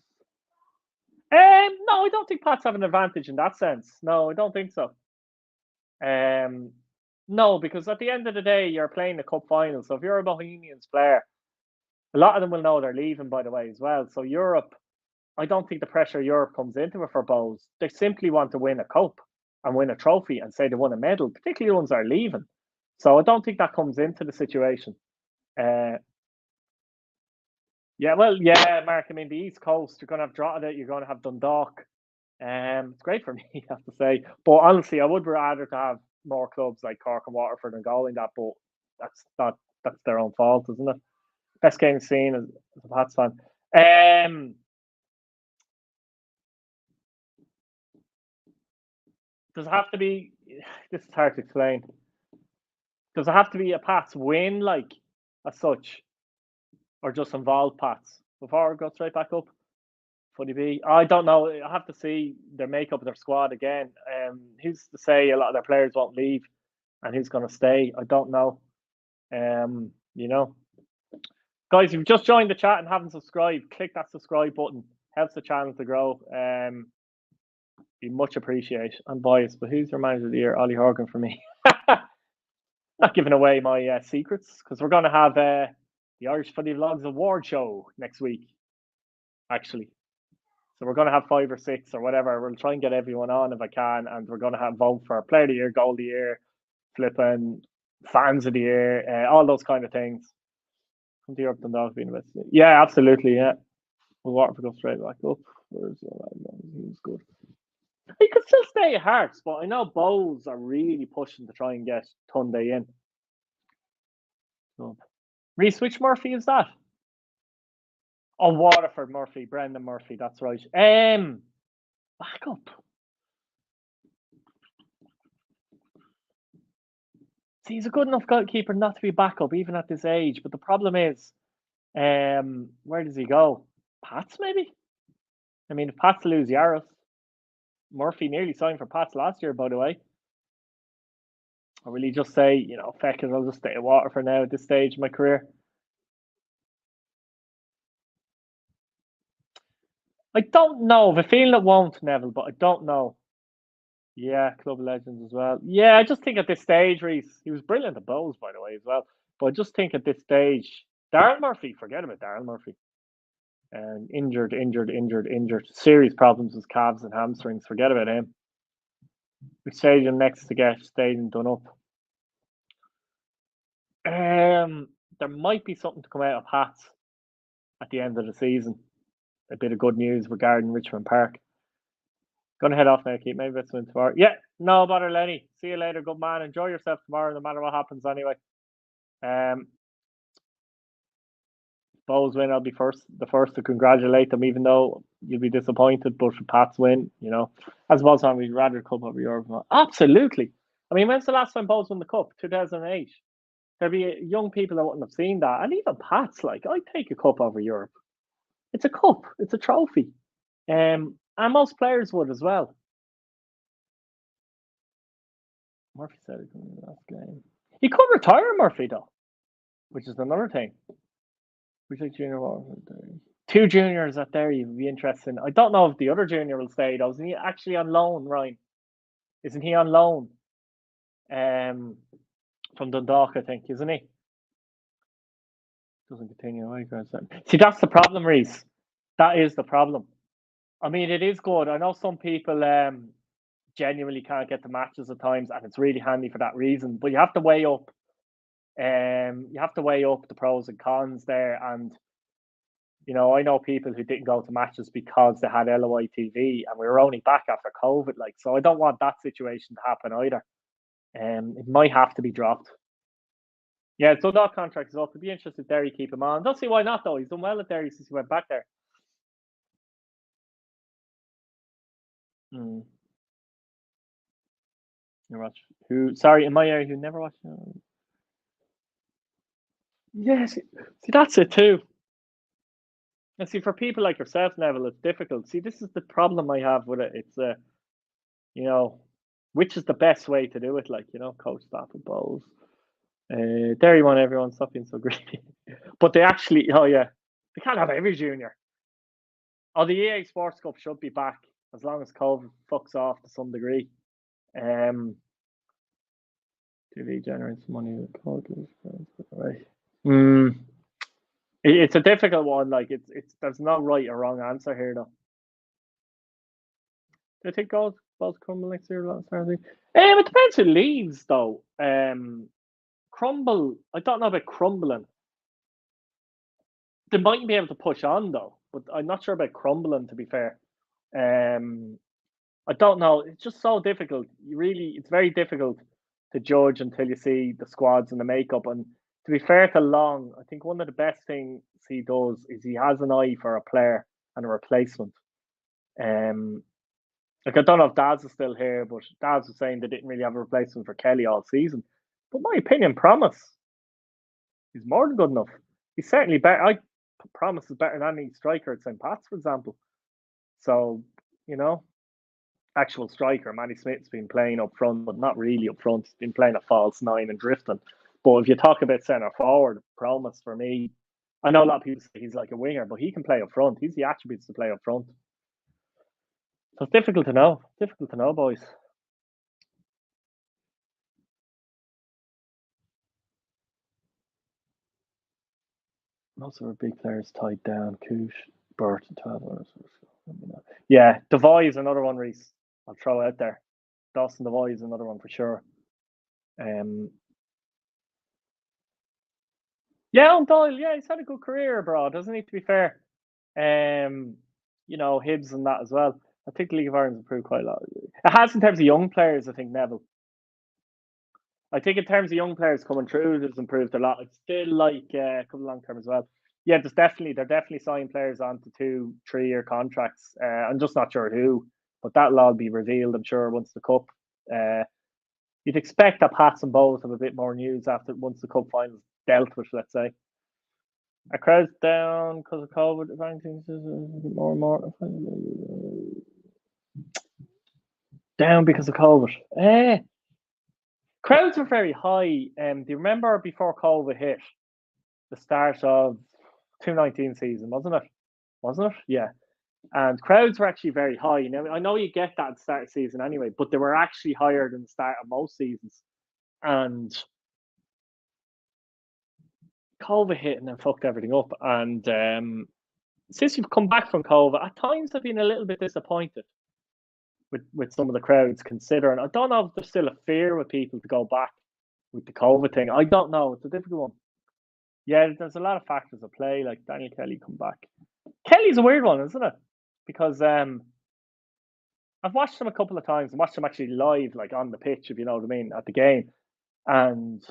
No, I don't think Pats have an advantage in that sense. No, I don't think so. No, because at the end of the day, you're playing the cup final. So if you're a Bohemians player, a lot of them will know they're leaving, by the way, as well. So Europe, I don't think the pressure Europe comes into it for Bows. They simply want to win a cup and win a trophy and say they won a medal, particularly the ones that are leaving. So I don't think that comes into the situation. Yeah, Mark. I mean, the East Coast, you're going to have Drogheda, you're going to have Dundalk. It's great for me, I have to say. But honestly, I would rather to have more clubs like Cork and Waterford and going that, but that's their own fault, isn't it? Best game seen as a Pats fan. Does it have to be? This is hard to explain. Does it have to be a Pats win, like as such, or just involve Pats before it goes straight back up? Footy B. I don't know. I have to see their makeup of their squad again. Who's to say a lot of their players won't leave, and who's going to stay? I don't know. Guys, if you've just joined the chat and haven't subscribed, click that subscribe button. Helps the channel to grow. Be much appreciated. I'm biased, but who's your manager of the year? Ollie Horgan for me. Not giving away my secrets because we're going to have the Irish Footy Vlogs Award Show next week, actually. So we're going to have 5 or 6 or whatever. We'll try and get everyone on if I can, and we're going to have vote for Player of the Year, Goal of the Year, flipping Fans of the Year, all those kind of things. Come to Europe, Dundalk being invested. Yeah, absolutely. Yeah, we'll Waterford go straight back up. He's good. He could still stay at Hearts, but I know Bows are really pushing to try and get Tunde in. So, Reese, which Murphy is that? Oh, Waterford Murphy, Brendan Murphy. That's right. Backup. See, he's a good enough goalkeeper not to be backup, even at this age. But the problem is, where does he go? Pats, maybe? I mean, if Pats lose Yaros, Murphy nearly signed for Pats last year, by the way. Or will he just say, feck it, I'll just stay at Waterford now at this stage of my career? I don't know. I have a feeling it won't, Neville, but I don't know. Yeah, Club Legends as well. Yeah, I just think at this stage, Reese, he was brilliant at Bowls, by the way, as well. But I just think at this stage, Darren Murphy, forget about Darren Murphy. And injured. Serious problems with calves and hamstrings. Forget about him. Which stadium next to get stadium done up? There might be something to come out of Hats at the end of the season. A bit of good news regarding Richmond Park. Gonna head off now, Keith. Maybe that's win tomorrow. Yeah, no bother, Lenny. See you later, good man. Enjoy yourself tomorrow, no matter what happens anyway. Bowls win, I'll be the first to congratulate them, even though you'll be disappointed. But if Pats win, as Bowls fan, we'd rather Cup over Europe. Absolutely. I mean, when's the last time Bowls won the Cup? 2008. There'd be young people that wouldn't have seen that, and even Pats, I'd take a Cup over Europe. It's a cup. It's a trophy. And most players would as well. Murphy said it in the last game. He could retire, Murphy, though, which is another thing. Which like junior two juniors at Derry would be interesting. I don't know if the other junior will stay though. Isn't he actually on loan, Ryan? Isn't he on loan? From Dundalk, I think, isn't he? Doesn't continue. See, that's the problem, Reese. That is the problem. I mean, it is good. I know some people genuinely can't get to matches at times, and it's really handy for that reason. But you have to weigh up. You have to weigh up the pros and cons there, and you know, I know people who didn't go to matches because they had LOI TV, and we were only back after COVID. Like, so I don't want that situation to happen either. It might have to be dropped. Yeah, so that contract is up. It'd be interesting if Derry keep him on. Don't see why not though. He's done well at Derry since he went back there. Mm. You watch who? Sorry, in my area, who never watched. Yes, see that's it too. And see, for people like yourself, Neville, it's difficult. See, this is the problem I have with it. It's you know, which is the best way to do it? Like, you know, coach staff and bowls. Derry won everyone. Stop being so greedy. But they actually, oh yeah, they can't have every junior. Oh, the EA Sports Cup should be back as long as COVID fucks off to some degree. TV generates money with coaches, right? It's a difficult one. Like it's there's no right or wrong answer here though. Do you think goals crumble next year? It depends who leaves though. Crumble. I don't know about crumbling. They might be able to push on though, but I'm not sure about crumbling. To be fair, I don't know. It's just so difficult. It's very difficult to judge until you see the squads and the makeup. And to be fair to Long, I think one of the best things he does is he has an eye for a player and a replacement. Like I don't know if Daz is still here, but Daz was saying they didn't really have a replacement for Kelly all season. But my opinion, Promise, he's more than good enough. He's certainly better. Promise is better than any striker at St. Pat's, for example. So, you know, actual striker, Manny Smith's been playing up front, but not really up front. He's been playing a false nine and drifting. But if you talk about centre forward, Promise for me, I know a lot of people say he's like a winger, but he can play up front. He's the attributes to play up front. So it's difficult to know. Difficult to know, boys. Most of our big players tied down. Koosh, Burt, and 12 hours. Yeah, Devoy is another one, Reese. I'll throw out there. Dawson Devoy is another one for sure. Yeah, Doyle. Yeah, he's had a good career abroad, doesn't he? To be fair, you know, Hibs and that as well. I think the League of Ireland's improved quite a lot. It has in terms of young players. I think Neville. I think in terms of young players coming through, it's improved a lot. It's still like a couple long term as well. Yeah, they're definitely signing players onto 2-3 year contracts. I'm just not sure who, but that'll all be revealed, I'm sure, once the cup. You'd expect that Pats and Bows have a bit more news after once the cup finals dealt with, let's say. A crowd's down because of COVID. More and more down because of COVID. Crowds were very high. Do you remember before COVID hit, the start of 2019 season, wasn't it? Wasn't it? Yeah. And crowds were actually very high. Now, I know you get that at the start of the season anyway, but they were actually higher than the start of most seasons. And COVID hit and then fucked everything up. And since you've come back from COVID, at times I've been a little bit disappointed with some of the crowds, considering I don't know if there's still a fear with people to go back with the COVID thing. I don't know. It's a difficult one. Yeah, there's a lot of factors at play, like Daniel Kelly come back. Kelly's a weird one, isn't it? Because I've watched him a couple of times and watched him actually live, like on the pitch, if you know what I mean, at the game. And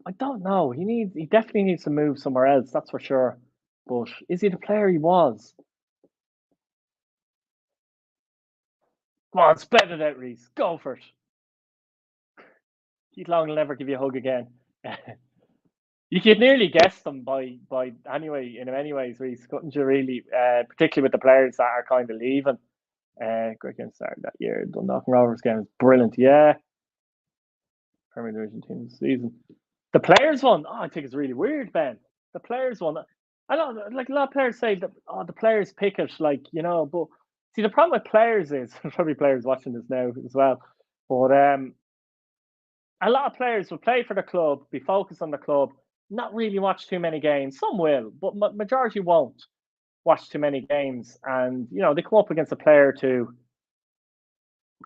I don't know. He definitely needs to move somewhere else, that's for sure. But is he the player he was? Come on, spread it out, Reese. Go for it. Keith Long will never give you a hug again. You could nearly guess them by anyway, in many ways, Reese, couldn't you really? Particularly with the players that are kind of leaving. Great game started that year. Dundalk Rovers game was brilliant. Yeah. Premier Division team this season. The players one, I think it's really weird, Ben. The players one, I don't like a lot of players say that the players pick it, like, but see the problem with players is there's probably players watching this now as well. But a lot of players will play for the club, be focused on the club, not really watch too many games. Some will, but majority won't watch too many games. And they come up against a player a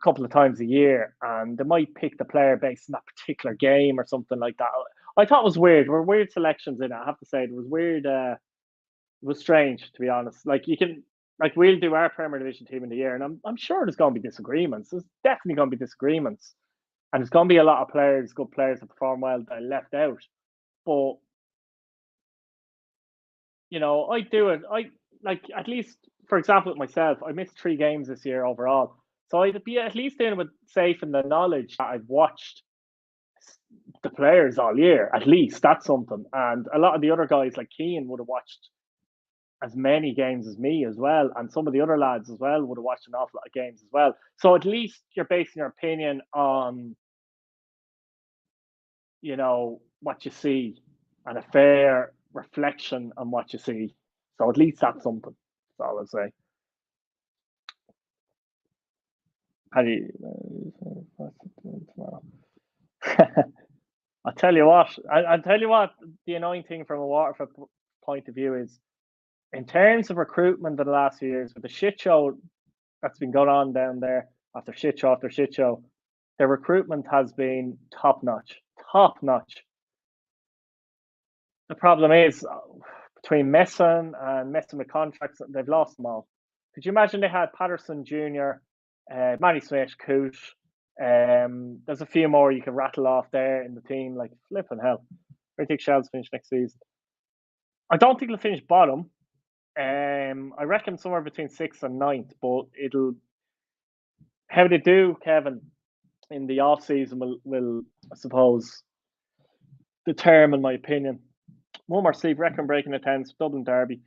couple of times a year, and they might pick the player based on that particular game or something like that. I thought it was weird. There were weird selections in it. I have to say, it was weird. It was strange, to be honest. We'll do our Premier Division team in the year, and I'm sure there's going to be disagreements. There's definitely going to be disagreements, and there's going to be a lot of players, good players that perform well that I left out. But I do it. I like at least, for example, with myself, I missed 3 games this year overall. So I'd be at least in with safe in the knowledge that I've watched the players all year. At least that's something. And a lot of the other guys like Keane would have watched as many games as me as well. And some of the other lads as well would have watched an awful lot of games as well. So at least you're basing your opinion on, what you see and a fair reflection on what you see. So at least that's something. That's all I'll say. How do you tomorrow? I'll tell you what. I'll tell you what. The annoying thing from a Waterford point of view is, in terms of recruitment in the last few years, with the shit show that's been going on down there after shit show after shit show, their recruitment has been top notch. Top notch. The problem is between messing with contracts, they've lost them all. Could you imagine they had Patterson Jr., Matty Smith, Coote. There's a few more you can rattle off there in the team, like flipping hell. I think Shell's finish next season. I don't think they'll finish bottom. I reckon somewhere between 6th and 9th, but how they do, Kevin, in the off season will I suppose determine my opinion. One more sleep, record breaking attendance, Dublin Derby.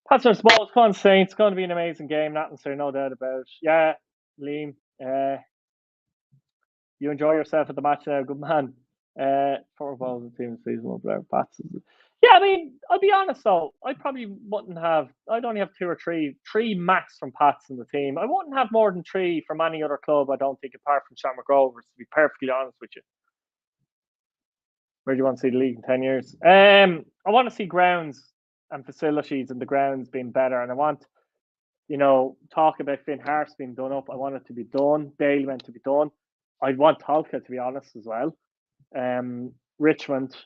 That's our small. Come on, Saints. It's going to be an amazing game. Nothing, sir, no doubt about it. Yeah, Liam. You enjoy yourself at the match now, good man. 4 balls in the team season, whatever. Yeah, I mean, I'll be honest though. I probably wouldn't have. I'd only have 2 or 3 max from Pats in the team. I wouldn't have more than 3 from any other club. I don't think, apart from Shamrock Rovers. To be perfectly honest with you. Where do you want to see the league in 10 years? I want to see grounds and facilities and the grounds being better, and I want, talk about Finn Harps being done up. I want it to be done. Dale meant to be done. I'd want Tolka, to be honest, as well. Richmond,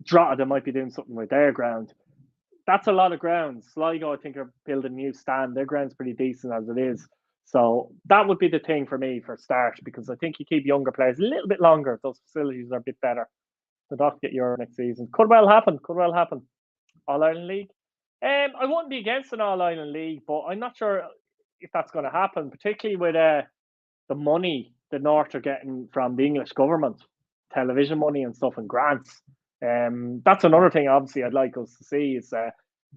Drogheda might be doing something with their ground. That's a lot of grounds. Sligo, I think, are building a new stand. Their ground's pretty decent as it is. So that would be the thing for me for a start, because I think you keep younger players a little bit longer if those facilities are a bit better. The Doc get Euro next season. Could well happen. All Ireland League. I wouldn't be against an All Ireland League, but I'm not sure if that's going to happen, particularly with the money the North are getting from the English government, television money and stuff, and grants. That's another thing, obviously, I'd like us to see is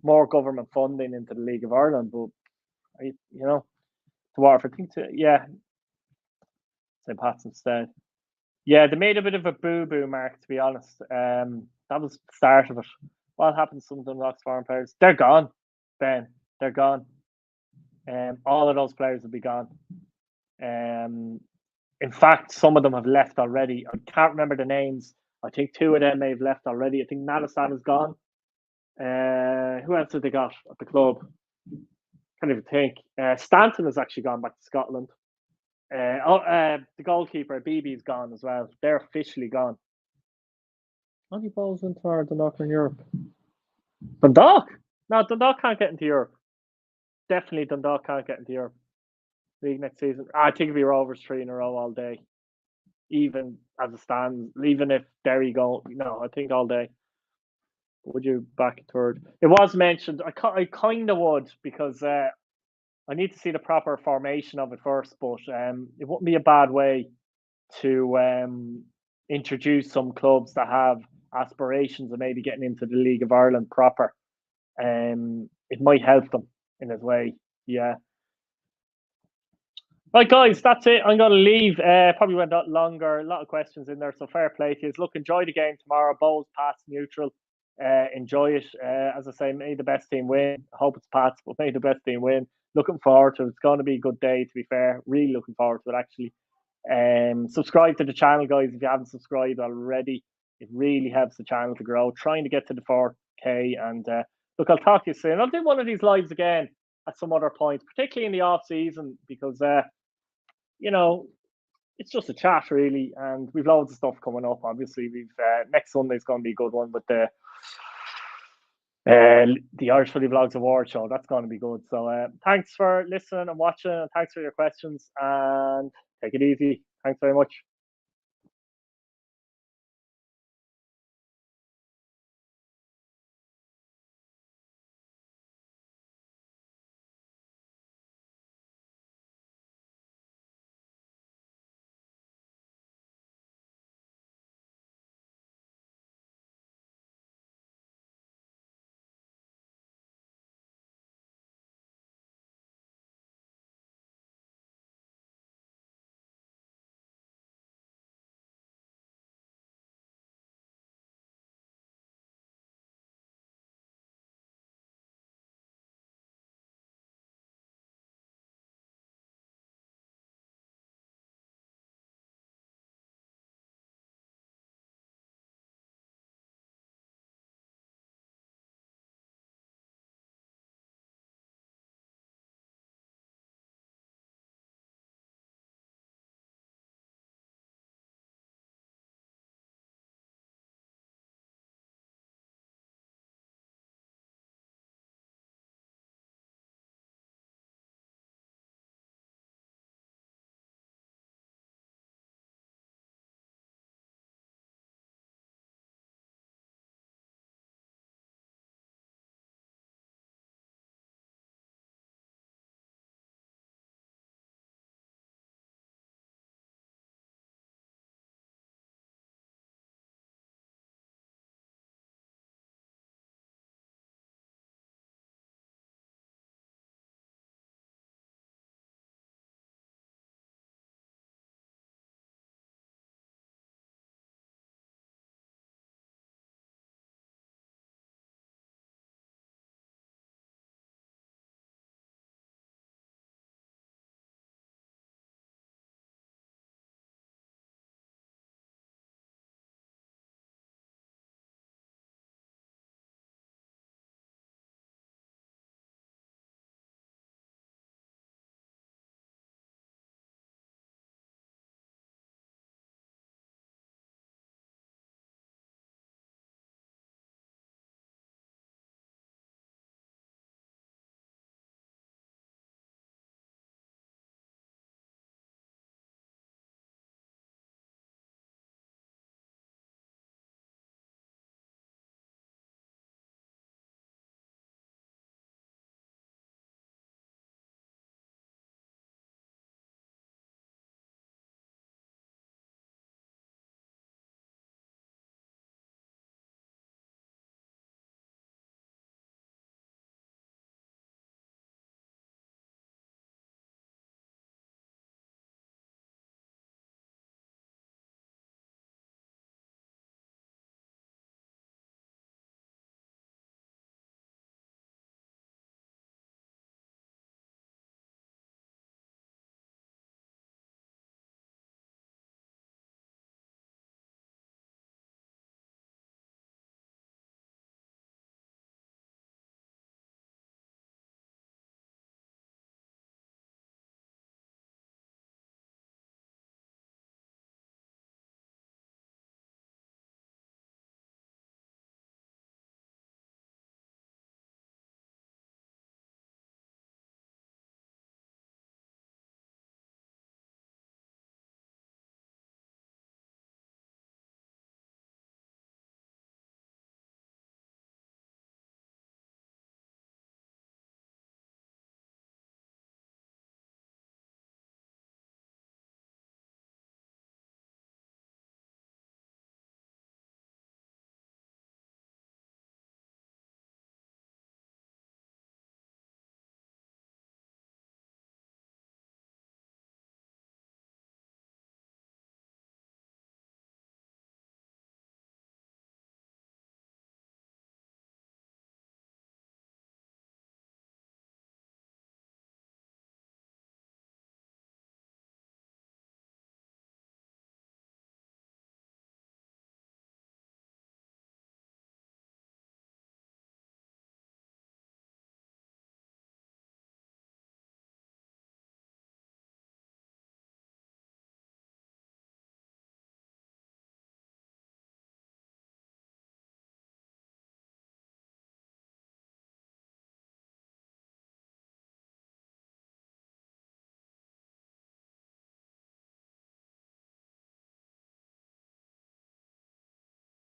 more government funding into the League of Ireland. But the Waterford thing, St. Pat's instead. Yeah, they made a bit of a boo-boo, Mark, to be honest. That was the start of it. What happened to some of them Rocks foreign players? They're gone, Ben. They're gone. All of those players will be gone. In fact, some of them have left already. I can't remember the names. I think 2 of them may have left already. I think Nadasan is gone. Who else have they got at the club? Can't even think. Stanton has actually gone back to Scotland. The goalkeeper, BB's gone as well. They're officially gone. Any balls into Dundalk in Europe? Dundalk? No, Dundalk can't get into Europe. Definitely Dundalk can't get into Europe. League next season. I think it'll be Rovers 3 in a row all day. Even as it stands, even if Derry go, I think all day. Would you back third? It was mentioned. I kind of would, because I need to see the proper formation of it first. But it wouldn't be a bad way to introduce some clubs that have aspirations of maybe getting into the League of Ireland proper. It might help them in a way. Yeah. Right, guys, that's it. I'm going to leave. Probably went a lot longer. A lot of questions in there, so fair play to you. Look, enjoy the game tomorrow. Bowls, Pats, neutral. Enjoy it. As I say, may the best team win. I hope it's Pats, but may the best team win. Looking forward to it. It's going to be a good day, to be fair. Really looking forward to it, actually. Subscribe to the channel, guys, if you haven't subscribed already. It really helps the channel to grow. Trying to get to the 4K. And look, I'll talk to you soon. I'll do one of these lives again at some other point, particularly in the off season, because you know, it's just a chat really, and we've loads of stuff coming up. Obviously, we've next Sunday's going to be a good one with the Irish Footy Vlogs Award show. That's going to be good. So thanks for listening and watching, and thanks for your questions. And take it easy. Thanks very much.